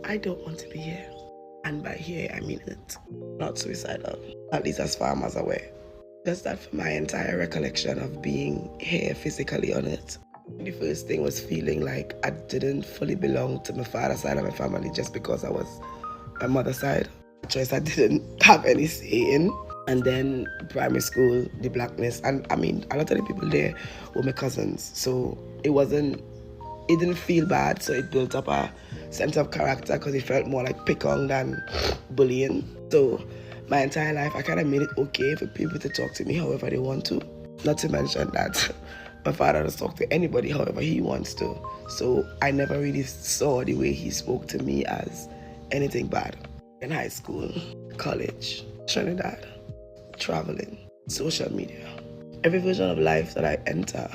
I don't want to be here. And by here, I mean it. Not suicidal, at least as far as I'm aware. Just that for my entire recollection of being here physically on it, the first thing was feeling like I didn't fully belong to my father's side of my family just because I was my mother's side. A choice I didn't have any say in. And then primary school, the blackness. And I mean, a lot of the people there were my cousins. So it didn't feel bad. So it built up a sense of character because it felt more like pick on than bullying. So my entire life, I kind of made it okay for people to talk to me however they want to. Not to mention that my father does talk to anybody however he wants to. So I never really saw the way he spoke to me as anything bad. In high school, college, Trinidad, traveling, social media. Every version of life that I enter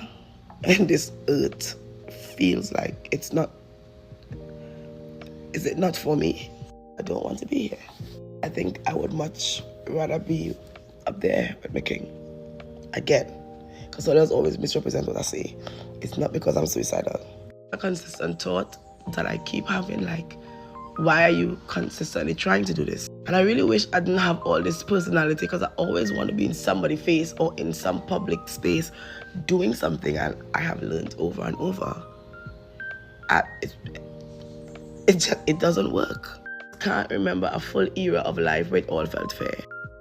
in this earth feels like is it not for me? I don't want to be here. I think I would much rather be up there with my king. Again, because others always misrepresent what I say. It's not because I'm suicidal. A consistent thought that I keep having, like, why are you consistently trying to do this? And I really wish I didn't have all this personality because I always want to be in somebody's face or in some public space doing something, and I have learned over and over. It doesn't work. I can't remember a full era of life where it all felt fair.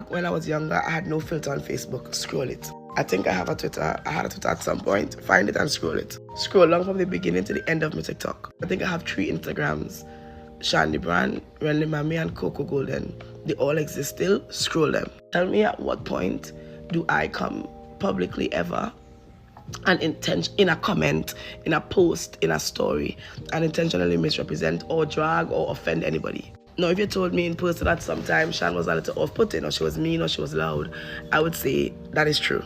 When I was younger, I had no filter on Facebook. Scroll it. I think I have a Twitter. I had a Twitter at some point. Find it and scroll it. Scroll along from the beginning to the end of my TikTok. I think I have 3 Instagrams. Shan Brand, Renly Mami, and Coco Golden. They all exist still. Scroll them. Tell me at what point do I come publicly ever and in a comment, in a post, in a story, and intentionally misrepresent or drag or offend anybody? Now, if you told me in person that sometimes Shan was a little off-putting or she was mean or she was loud, I would say that is true.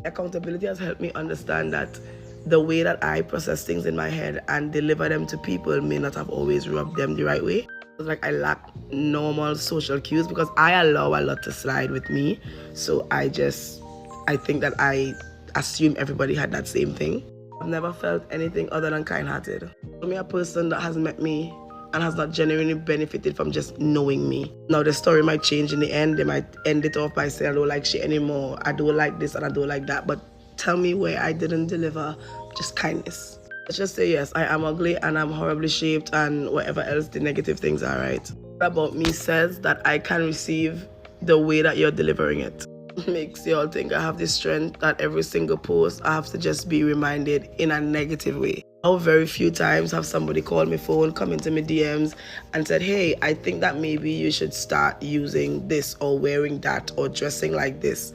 Accountability has helped me understand that the way that I process things in my head and deliver them to people may not have always rubbed them the right way. It's like I lack normal social cues because I allow a lot to slide with me. So I think that I assume everybody had that same thing. I've never felt anything other than kind-hearted. I'm a person that has met me and has not genuinely benefited from just knowing me. Now the story might change in the end. They might end it off by saying I don't like shit anymore. I don't like this and I don't like that. But tell me where I didn't deliver just kindness. Let's just say yes, I am ugly and I'm horribly shaped and whatever else the negative things are, right? What about me says that I can receive the way that you're delivering it. Makes you all think I have this strength that every single post I have to just be reminded in a negative way. How very few times have somebody called my phone, come into my DMs and said, hey, I think that maybe you should start using this or wearing that or dressing like this.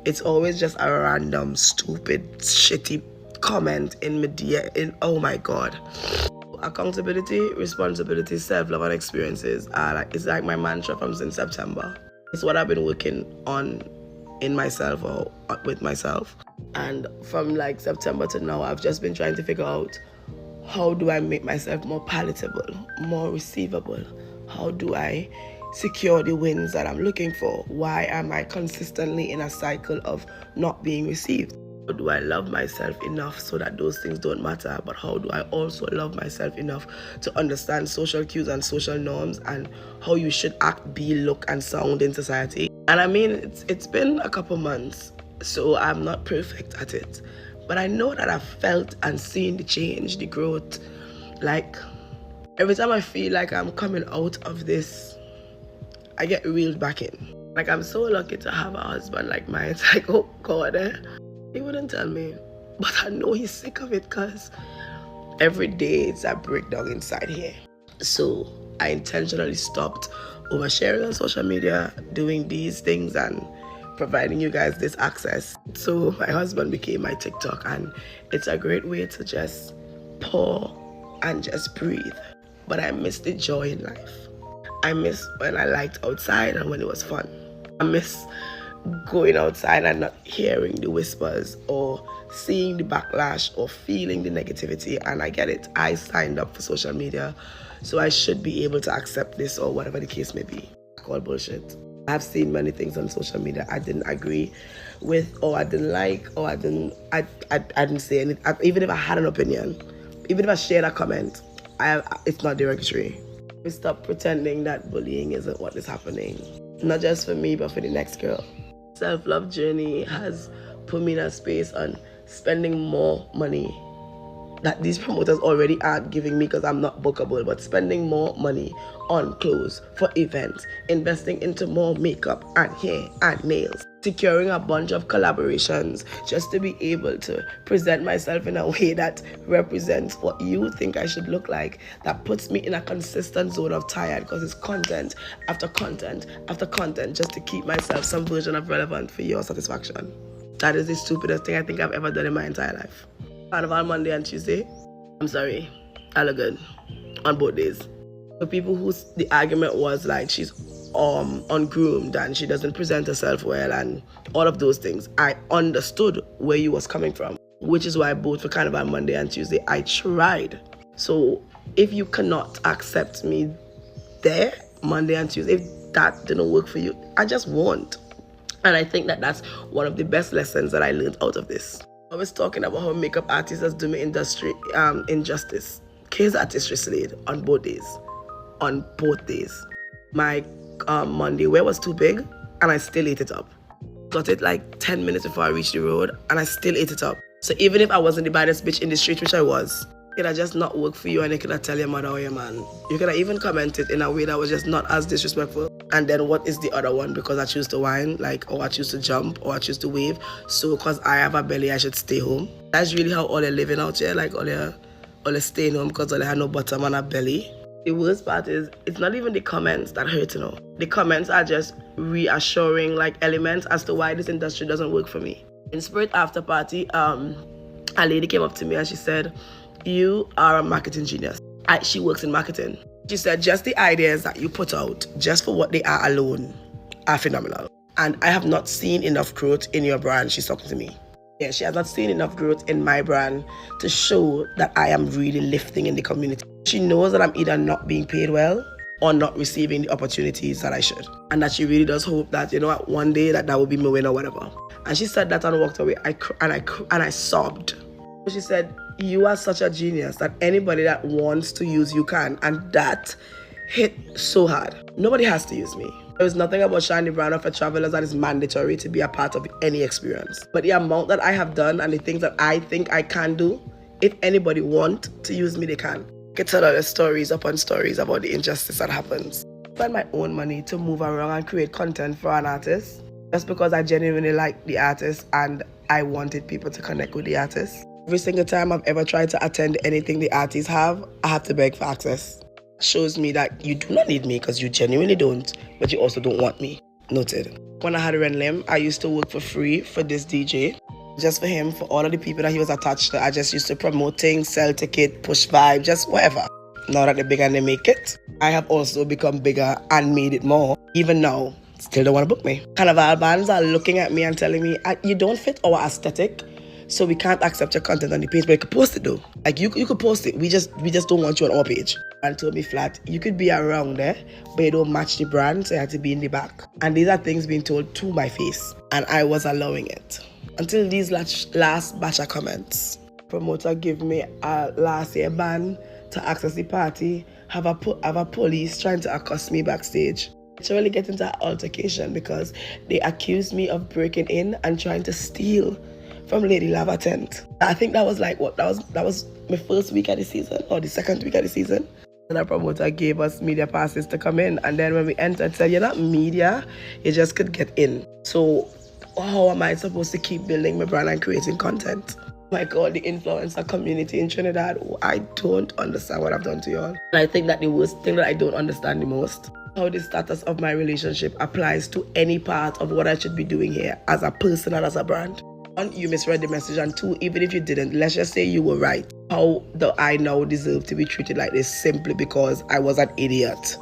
It's always just a random, stupid, shitty comment in media. Oh my God. Accountability, responsibility, self-love, and experiences it's like my mantra from since September. It's what I've been working on in myself or with myself. And from like September to now, I've just been trying to figure out how do I make myself more palatable, more receivable? How do I secure the wins that I'm looking for? Why am I consistently in a cycle of not being received? How do I love myself enough so that those things don't matter? But how do I also love myself enough to understand social cues and social norms and how you should act, be, look, and sound in society? And I mean, it's been a couple months, so I'm not perfect at it. But I know that I've felt and seen the change, the growth. Like, every time I feel like I'm coming out of this, I get reeled back in. Like, I'm so lucky to have a husband like mine. It's like, oh God, he wouldn't tell me. But I know he's sick of it because every day it's a breakdown inside here. So I intentionally stopped oversharing on social media, doing these things and providing you guys this access. So my husband became my TikTok, and it's a great way to just pour and just breathe. But I miss the joy in life. I miss when I liked outside and when it was fun. I miss going outside and not hearing the whispers or seeing the backlash or feeling the negativity. And I get it. I signed up for social media, so I should be able to accept this or whatever the case may be. I call bullshit. I've seen many things on social media I didn't agree with, or I didn't like, or I didn't say anything. Even if I had an opinion, even if I shared a comment, it's not derogatory. We stop pretending that bullying isn't what is happening. Not just for me, but for the next girl. Self-love journey has put me in a space on spending more money that these promoters already aren't giving me because I'm not bookable, but spending more money on clothes for events, investing into more makeup and hair and nails, securing a bunch of collaborations just to be able to present myself in a way that represents what you think I should look like, that puts me in a consistent zone of tired because it's content after content after content just to keep myself some version of relevant for your satisfaction. That is the stupidest thing I think I've ever done in my entire life. Carnival Monday and Tuesday, I'm sorry, I look good on both days. For people whose the argument was like she's ungroomed and she doesn't present herself well and all of those things, I understood where you was coming from, which is why both for Carnival Monday and Tuesday I tried. So if you cannot accept me there Monday and Tuesday, if that didn't work for you, I just won't. And I think that that's one of the best lessons that I learned out of this. I was talking about how makeup artists has done me industry injustice. Case artistry slayed on both days. On both days. My Monday wear was too big and I still ate it up. Got it like 10 minutes before I reached the road and I still ate it up. So even if I wasn't the baddest bitch in the street, which I was, it could have just not work for you and you could have tell your mother or your man. You could have even commented in a way that was just not as disrespectful. And then what is the other one? Because I choose to whine, like, or I choose to jump, or I choose to wave. So because I have a belly, I should stay home. That's really how all they're living out here, like all they're staying home because all they have no bottom and a belly. The worst part is, it's not even the comments that hurt, you know. The comments are just reassuring, like, elements as to why this industry doesn't work for me. In Spirit After Party, a lady came up to me and she said, "You are a marketing genius." She works in marketing. She said, just the ideas that you put out, just for what they are alone, are phenomenal. And I have not seen enough growth in your brand. She's talking to me. Yeah, she has not seen enough growth in my brand to show that I am really lifting in the community. She knows that I'm either not being paid well or not receiving the opportunities that I should. And that she really does hope that, you know what, one day that will be my win or whatever. And she said that and walked away. I sobbed. She said, "You are such a genius that anybody that wants to use you can." And that hit so hard. Nobody has to use me. There is nothing about Shan Brand for travelers that is mandatory to be a part of any experience. But the amount that I have done and the things that I think I can do, if anybody wants to use me, they can. I can tell other stories upon stories about the injustice that happens. I spend my own money to move around and create content for an artist just because I genuinely like the artist and I wanted people to connect with the artist. Every single time I've ever tried to attend anything the artists have, I have to beg for access. It shows me that you do not need me because you genuinely don't, but you also don't want me. Noted. When I had Ren Lim, I used to work for free for this DJ. Just for him, for all of the people that he was attached to, I just used to promote things, sell ticket, push vibe, just whatever. Now that they're bigger and they make it, I have also become bigger and made it more. Even now, still don't want to book me. Carnival bands are looking at me and telling me, "You don't fit our aesthetic, so we can't accept your content on the page," but you could post it though. Like you could post it. We just don't want you on our page. And told me flat, you could be around there, but you don't match the brand, so you have to be in the back. And these are things being told to my face, and I was allowing it. Until these last batch of comments. Promoter give me a last year ban to access the party, have a police trying to accost me backstage. Literally get into an altercation because they accused me of breaking in and trying to steal from Lady Lava tent. I think that was like what? That was my first week of the season or the second week of the season. And our promoter gave us media passes to come in. And then when we entered, said, "You're not media, you just could get in." So how am I supposed to keep building my brand and creating content? My God, the influencer community in Trinidad, I don't understand what I've done to y'all. And I think that the worst thing that I don't understand the most, how the status of my relationship applies to any part of what I should be doing here as a person and as a brand. One, you misread the message, and two, even if you didn't, let's just say you were right. How do I now deserve to be treated like this simply because I was an idiot?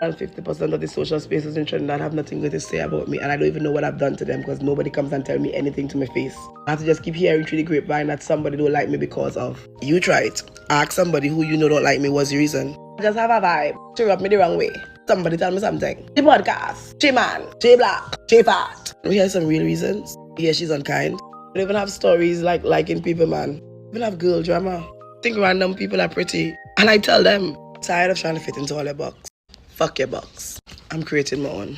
And 50% of the social spaces in Trinidad have nothing good to say about me, and I don't even know what I've done to them because nobody comes and tell me anything to my face. I have to just keep hearing through the grapevine that somebody don't like me because of. You try it. Ask somebody who you know don't like me what's the reason. Just have a vibe. She rubbed me the wrong way. Somebody tell me something. The podcast. She man. She black. She fat. We hear some real reasons. Yeah, she's unkind. We don't even have stories like liking people, man. We don't have girl drama. I think random people are pretty. And I tell them, Tired of trying to fit into all your box? Fuck your box. I'm creating my own.